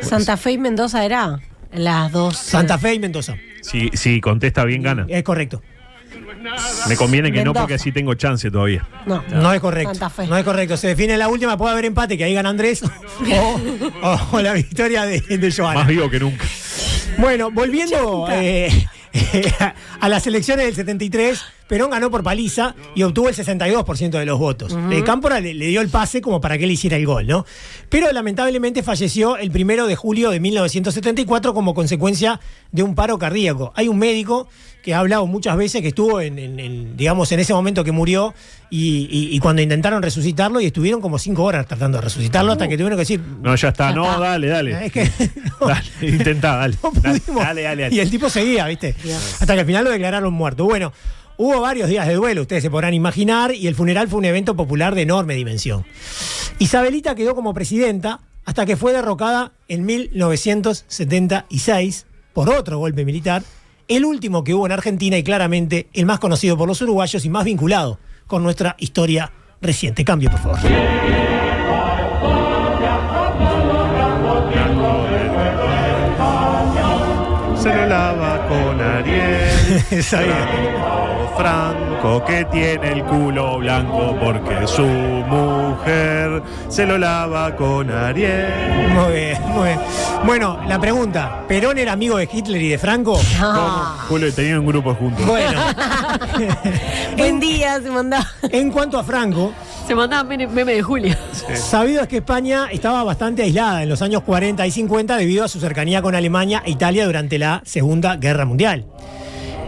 Santa Fe y Mendoza era las dos. Santa Fe y Mendoza. Si contesta bien, gana. Es correcto. Me conviene que no, Mendoza. porque así tengo chance todavía. No, No es correcto. Santa Fe. No es correcto. Se define la última, puede haber empate, que ahí gana Andrés, o la victoria de Joana. Más vivo que nunca. Bueno, volviendo a las elecciones del 73, Perón ganó por paliza y obtuvo el 62% de los votos. Cámpora le dio el pase como para que él hiciera el gol, ¿no? Pero lamentablemente falleció el 1 de julio de 1974 como consecuencia de un paro cardíaco. Hay un médico que ha hablado muchas veces, que estuvo digamos, en ese momento que murió y cuando intentaron resucitarlo y estuvieron como 5 horas tratando de resucitarlo hasta que tuvieron que decir... No, ya está. Ya No, está. dale. Es que Dale, intentá, dale. no pudimos. Dale. Y el tipo seguía, ¿viste? Hasta que al final lo declararon muerto. Bueno, hubo varios días de duelo, ustedes se podrán imaginar, y el funeral fue un evento popular de enorme dimensión. Isabelita quedó como presidenta hasta que fue derrocada en 1976 por otro golpe militar, el último que hubo en Argentina y claramente el más conocido por los uruguayos y más vinculado con nuestra historia reciente. Cambio, por favor. Se lo lava con Ariel. Sabía. Franco, que tiene el culo blanco porque su mujer se lo lava con Ariel. Muy bien, muy bien. Bueno, la pregunta, ¿Perón era amigo de Hitler y de Franco? Julio, tenían un grupo juntos. Bueno, Buen día, se mandaba. en cuanto a Franco, Se mandaba meme de Julio. sabido es que España estaba bastante aislada en los años 40 y 50 debido a su cercanía con Alemania e Italia durante la Segunda Guerra Mundial.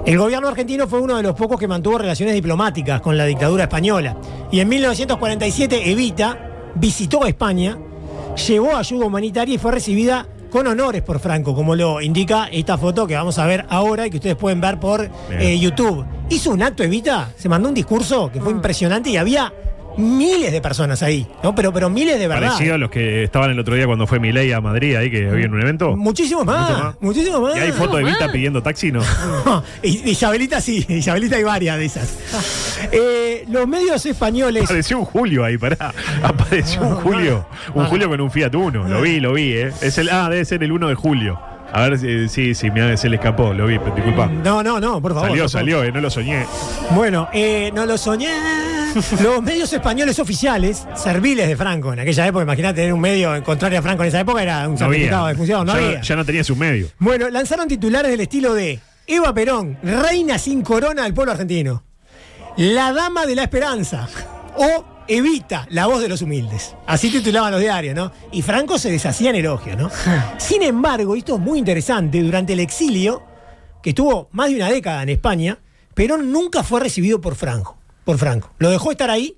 El gobierno argentino fue uno de los pocos que mantuvo relaciones diplomáticas con la dictadura española. Y en 1947 Evita visitó España, llevó ayuda humanitaria y fue recibida con honores por Franco, como lo indica esta foto que vamos a ver ahora y que ustedes pueden ver por YouTube. Hizo un acto Evita, se mandó un discurso que fue impresionante y había miles de personas ahí, ¿no? Pero miles de verdad. Parecido a los que estaban el otro día cuando fue Milei a Madrid, ahí que había en un evento. Muchísimo más, muchísimo más. Y hay fotos de Evita pidiendo taxi, ¿no? Isabelita sí, Isabelita hay varias de esas. Los medios españoles... Apareció un Julio ahí, pará. Apareció un Julio. Un Julio con un Fiat Uno. Lo vi, Es debe ser el 1 de julio. A ver, sí, se le escapó, lo vi, pero disculpa. No, por favor. Salió, no lo soñé. Bueno, no lo soñé. Los medios españoles oficiales, serviles de Franco en aquella época, imagínate tener un medio contrario a Franco en esa época, era un certificado de función, no había. Ya no tenía su medio. Bueno, lanzaron titulares del estilo de Eva Perón, reina sin corona del pueblo argentino. La dama de la esperanza. O Evita, la voz de los humildes. Así titulaban los diarios, ¿no? Y Franco se deshacía en elogios, ¿no? Sin embargo, y esto es muy interesante, durante el exilio, que estuvo más de una década en España, Perón nunca fue recibido por Franco. Lo dejó estar ahí,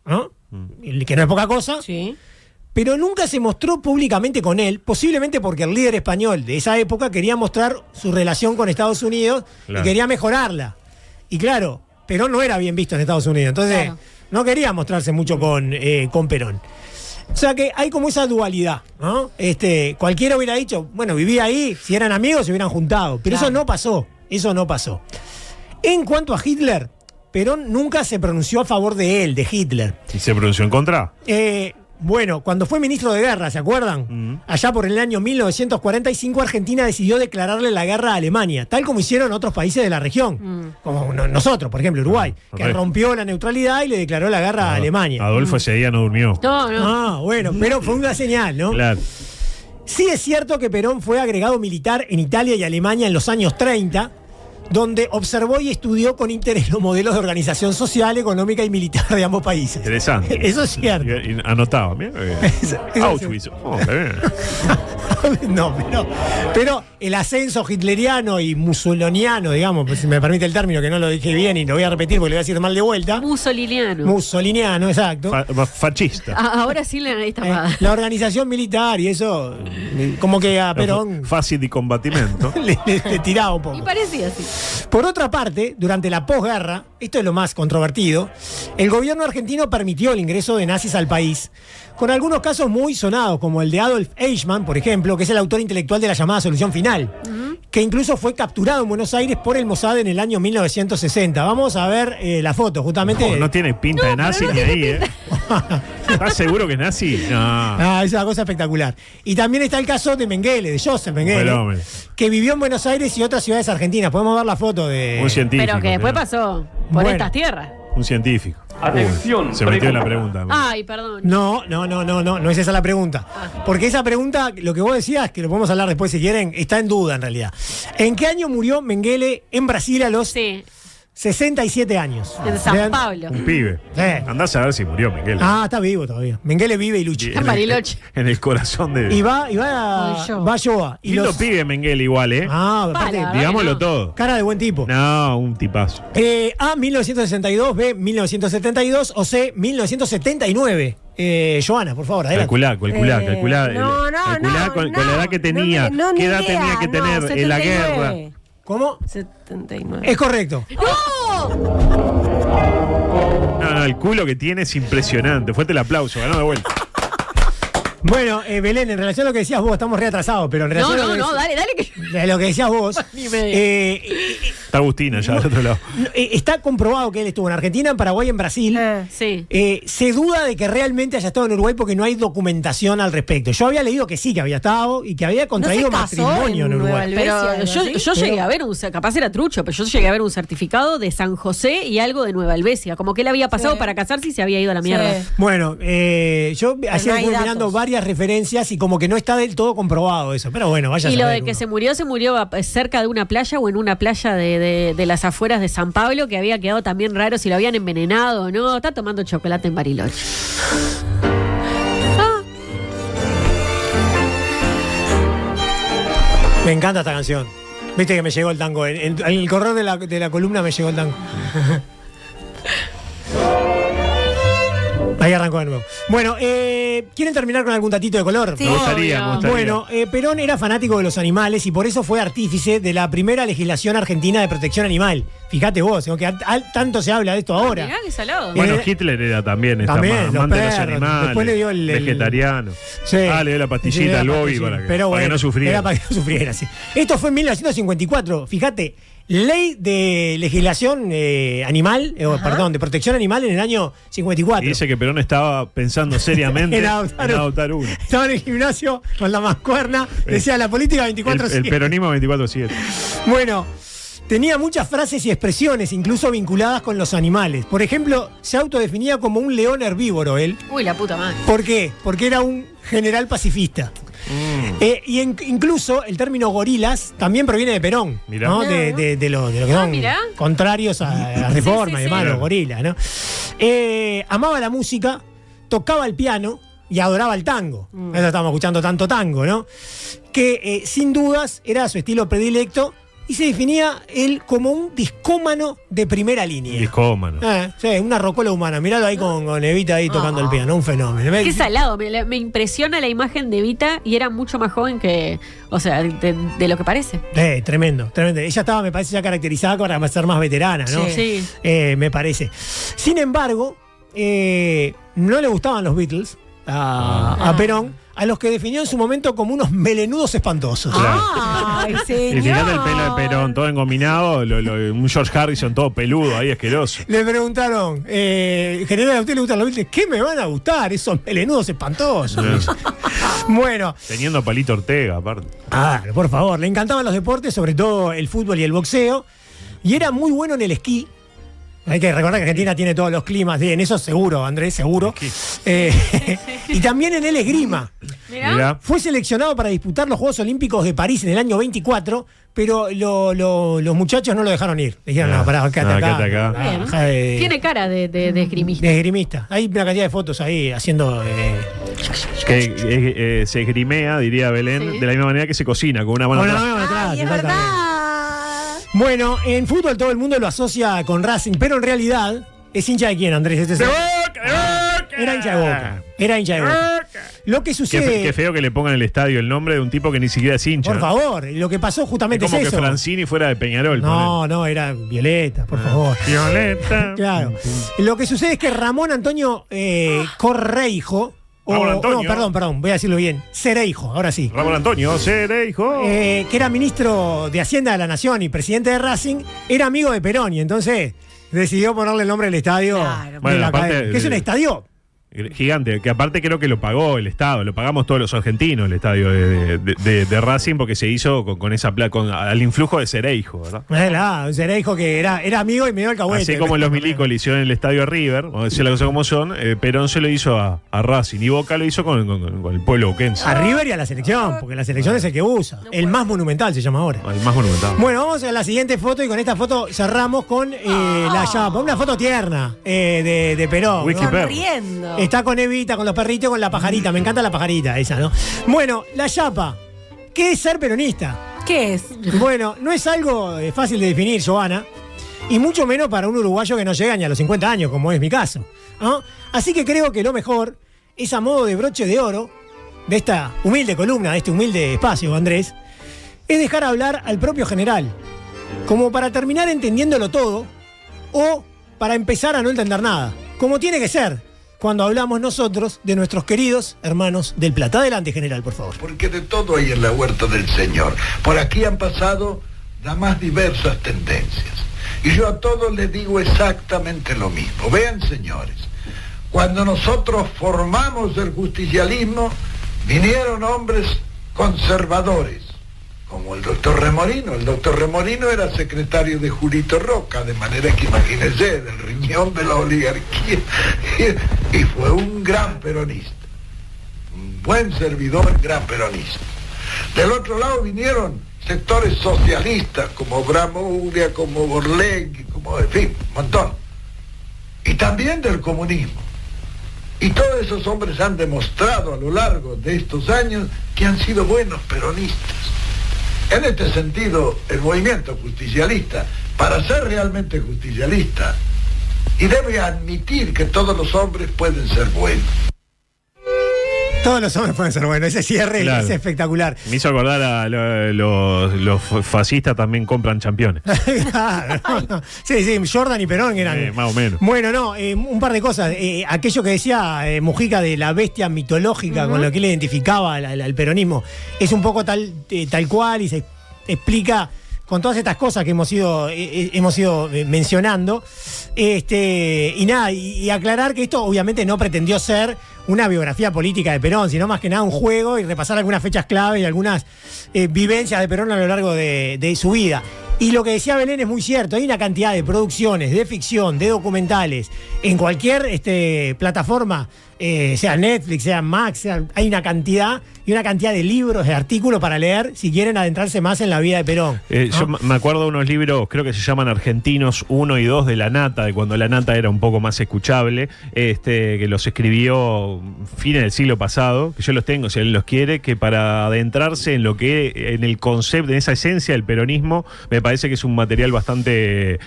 ¿no? Que no es poca cosa. Sí. Pero nunca se mostró públicamente con él, posiblemente porque el líder español de esa época quería mostrar su relación con Estados Unidos y quería mejorarla. Y claro, Perón no era bien visto en Estados Unidos, entonces no quería mostrarse mucho con Perón. O sea que hay como esa dualidad, ¿no? Cualquiera hubiera dicho, bueno, vivía ahí, si eran amigos se hubieran juntado, pero eso no pasó. En cuanto a Hitler, Perón nunca se pronunció a favor de él, de Hitler. ¿Y se pronunció en contra? Bueno, cuando fue ministro de guerra, ¿se acuerdan? Allá por el año 1945, Argentina decidió declararle la guerra a Alemania, tal como hicieron otros países de la región. Como nosotros, por ejemplo, Uruguay, que rompió la neutralidad y le declaró la guerra a Alemania. Adolfo ese día no durmió. No. Bueno, pero fue una señal, ¿no? Claro. Sí es cierto que Perón fue agregado militar en Italia y Alemania en los años 30, donde observó y estudió con interés los modelos de organización social, económica y militar de ambos países. Interesante. Eso es cierto. Y anotaba, mira. Auschwitz. No, pero el ascenso hitleriano y musoliniano, digamos, pues, si me permite el término, que no lo dije bien y lo voy a repetir porque lo voy a decir mal de vuelta. Musoliniano, exacto. Fascista. Ahora sí la nariz tapada. La organización militar y eso, como que a Perón fácil de combatimiento. le tiraba un poco. Y parecía así. Por otra parte, durante la posguerra, esto es lo más controvertido, el gobierno argentino permitió el ingreso de nazis al país, con algunos casos muy sonados, como el de Adolf Eichmann, por ejemplo, que es el autor intelectual de la llamada Solución Final, que incluso fue capturado en Buenos Aires por el Mossad en el año 1960. Vamos a ver la foto, justamente. No tiene pinta de nazi ni ahí, ¿eh? ¿Estás seguro que es nazi? No. Es una cosa espectacular. Y también está el caso de Mengele, de Joseph Mengele, que vivió en Buenos Aires y otras ciudades argentinas. Podemos ver la foto de... Un científico. Pero que después pasó por estas tierras. Un científico. Atención. Se metió en la pregunta. Ay, perdón. No es esa la pregunta. Porque esa pregunta, lo que vos decías, que lo podemos hablar después si quieren, está en duda en realidad. ¿En qué año murió Mengele en Brasil a los 67 años? En San Pablo. Un pibe. Andás a ver si murió Mengele. Está vivo todavía. Mengele vive y lucha. En el corazón de... Y va a Yoa. Lindo pibe Mengele igual, ¿eh? Digámoslo todo. Cara de buen tipo. No, un tipazo. A, 1962, B, 1972 o C, 1979. Joana, por favor, adelante. Calculá. Calculá con la edad que tenía. ¿Qué edad tenía que tener en la guerra? ¿Cómo? 79. Es correcto. No, el culo que tiene es impresionante. Fuerte el aplauso, ganó de vuelta. Bueno, Belén, en relación a lo que decías vos, estamos reatrasados, pero en relación dale de lo que decías vos, está Agustina ya del otro lado. Está comprobado que él estuvo en Argentina, en Paraguay, en Brasil. Sí. Se duda de que realmente haya estado en Uruguay porque no hay documentación al respecto. Yo había leído que sí, que había estado y que había contraído matrimonio en Uruguay. Pero yo llegué a ver capaz era trucho, pero yo llegué a ver un certificado de San José y algo de Nueva Helvecia, como que él había pasado para casarse y se había ido a la mierda. Bueno, yo ayer estuve mirando varias referencias y como que no está del todo comprobado eso, pero bueno, vaya a saber. Y lo de que se murió cerca de una playa o en una playa de las afueras de San Pablo, que había quedado también raro si lo habían envenenado o no. Está tomando chocolate en Bariloche. Me encanta esta canción. Viste que me llegó el tango. En el correr de la columna me llegó el tango. Ahí arrancó de nuevo. Bueno, ¿quieren terminar con algún datito de color? Sí. Me gustaría. Bueno, Perón era fanático de los animales y por eso fue artífice de la primera legislación argentina de protección animal. Fíjate vos, que tanto se habla de esto ahora. Mirá qué salado. Bueno, Hitler era también amante de los animales. Después le dio el vegetariano. Sí. Le dio la pastillita al Bobby para que no sufriera. Era para que no sufriera, sí. Esto fue en 1954. Fíjate, Ley de legislación animal, perdón, de protección animal en el año 54. Y dice que Perón estaba pensando seriamente en adoptar uno. Estaba en el gimnasio con la mancuerna, decía la política 24/7. El peronismo 24/7. Bueno, tenía muchas frases y expresiones, incluso vinculadas con los animales. Por ejemplo, se autodefinía como un león herbívoro él. Uy, la puta madre. ¿Por qué? Porque era un general pacifista. Incluso el término gorilas también proviene de Perón, ¿no? De lo que son contrarios a la reforma y demás, los gorilas, ¿no? Amaba la música, tocaba el piano y adoraba el tango. Eso estamos escuchando tanto tango, ¿no? Que sin dudas era su estilo predilecto. Y se definía él como un discómano de primera línea. Discómano. Sí, una rocola humana. Miralo ahí con Evita ahí tocando el piano, un fenómeno. Qué salado, me impresiona la imagen de Evita y era mucho más joven que, o sea, de lo que parece. Tremendo. Ella estaba, me parece, ya caracterizada para ser más veterana, ¿no? Sí. Me parece. Sin embargo, no le gustaban los Beatles a Perón, a los que definió en su momento como unos melenudos espantosos. Ay, señor. Y fíjate el pelo de Perón, todo engominado, un George Harrison todo peludo, ahí asqueroso. Le preguntaron, general, ¿a usted le gustan los Beatles? ¿Qué me van a gustar esos melenudos espantosos? Bueno. Teniendo a Palito Ortega, aparte. Por favor, le encantaban los deportes, sobre todo el fútbol y el boxeo, y era muy bueno en el esquí. Hay que recordar que Argentina tiene todos los climas, en eso seguro, Andrés, seguro. Y también en el esgrima. Mirá. Fue seleccionado para disputar los Juegos Olímpicos de París en el año 24, pero los muchachos no lo dejaron ir. Le dijeron, quédate acá. Tiene cara de esgrimista. De esgrimista. Hay una cantidad de fotos ahí haciendo... Que se esgrimea, diría Belén, de la misma manera que se cocina, con una mano atrás. Es verdad. Bueno, en fútbol todo el mundo lo asocia con Racing, pero en realidad es hincha de quién, Andrés. Era hincha de Boca. Lo que sucede... Qué feo que le pongan en el estadio el nombre de un tipo que ni siquiera es hincha. Por favor, lo que pasó justamente es como eso. que Francini fuera de Peñarol. No, era Violeta, por favor. Violeta. Claro. Lo que sucede es que Ramón Antonio Correijo... perdón, voy a decirlo bien. Cereijo, ahora sí. Ramón Antonio Cereijo. Que era ministro de Hacienda de la Nación y presidente de Racing, era amigo de Perón y entonces decidió ponerle el nombre del estadio. Claro. Bueno, ¿Qué es un estadio? Gigante, que aparte creo que lo pagó el Estado, lo pagamos todos los argentinos el estadio de Racing porque se hizo con esa plata, al influjo de Cereijo, ¿verdad? Un Cereijo que era amigo y me dio el cahuete. Así como en los milicos le hicieron el estadio a River, vamos a decir las cosas como son, Perón se lo hizo a Racing y Boca lo hizo con el pueblo boquense. A River y a la selección, porque la selección es el que usa. El más monumental se llama ahora. El más monumental. Bueno, vamos a la siguiente foto y con esta foto cerramos con la llapa. Una foto tierna de Perón. Sonriendo. Está con Evita, con los perritos, con la pajarita. Me encanta la pajarita esa, ¿no? Bueno, la chapa. ¿Qué es ser peronista? ¿Qué es? Bueno, no es algo fácil de definir, Joana. Y mucho menos para un uruguayo que no llega ni a los 50 años, como es mi caso, ¿no? Así que creo que lo mejor es, a modo de broche de oro de esta humilde columna, de este humilde espacio, Andrés, es dejar hablar al propio general. Como para terminar entendiéndolo todo o para empezar a no entender nada. Como tiene que ser cuando hablamos nosotros de nuestros queridos hermanos del Plata. Adelante, general, por favor. Porque de todo hay en la huerta del Señor. Por aquí han pasado las más diversas tendencias. Y yo a todos les digo exactamente lo mismo. Vean, señores, cuando nosotros formamos el justicialismo, vinieron hombres conservadores, como el doctor Remorino. El doctor Remorino era secretario de Julito Roca, de manera que imagínense, del riñón de la oligarquía, y fue un gran peronista, un buen servidor, gran peronista. Del otro lado vinieron sectores socialistas, como Bramuglia, como Borlegui, como, en fin, un montón. Y también del comunismo. Y todos esos hombres han demostrado a lo largo de estos años que han sido buenos peronistas. En este sentido, el movimiento justicialista, para ser realmente justicialista, y debe admitir que todos los hombres pueden ser buenos. Todos los hombres pueden ser buenos. Ese cierre es espectacular. Me hizo acordar a los fascistas también compran championes. Claro, no. Sí, Jordan y Perón eran... más o menos. Bueno, un par de cosas. Aquello que decía Mujica de la bestia mitológica con lo que él identificaba al peronismo, es un poco tal cual y se explica con todas estas cosas que hemos ido mencionando. Y nada, y aclarar que esto obviamente no pretendió ser una biografía política de Perón, sino más que nada un juego y repasar algunas fechas clave y algunas vivencias de Perón a lo largo de su vida. Y lo que decía Belén es muy cierto, hay una cantidad de producciones, de ficción, de documentales, en cualquier plataforma, sea Netflix, sea Max, hay una cantidad de libros, de artículos para leer si quieren adentrarse más en la vida de Perón. Yo me acuerdo de unos libros, creo que se llaman Argentinos 1 y 2 de La Nata, de cuando La Nata era un poco más escuchable, que los escribió fines del siglo pasado, que yo los tengo si alguien los quiere, que para adentrarse en lo que, en el concepto, en esa esencia del peronismo, me parece que es un material bastante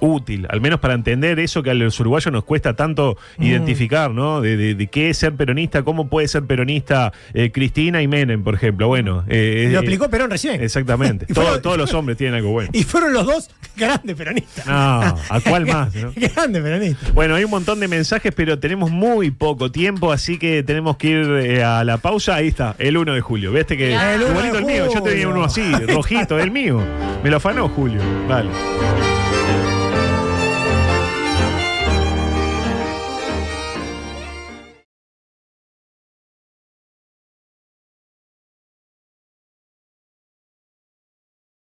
útil, al menos para entender eso que a los uruguayos nos cuesta tanto identificar, ¿no? De qué es ser peronista, cómo puede ser peronista Cristina y Menem, por ejemplo. Bueno, lo explicó Perón recién. Exactamente. Todos los hombres tienen algo bueno. Y fueron los dos grandes peronistas. No, ¿a cuál más? ¿No? Grandes peronistas. Bueno, hay un montón de mensajes, pero tenemos muy poco tiempo, así que tenemos que ir a la pausa. Ahí está, el 1 de julio. ¿Viste que igualito el mío? Yo tenía uno así, rojito, el mío. Me lo afanó Julio. Vale.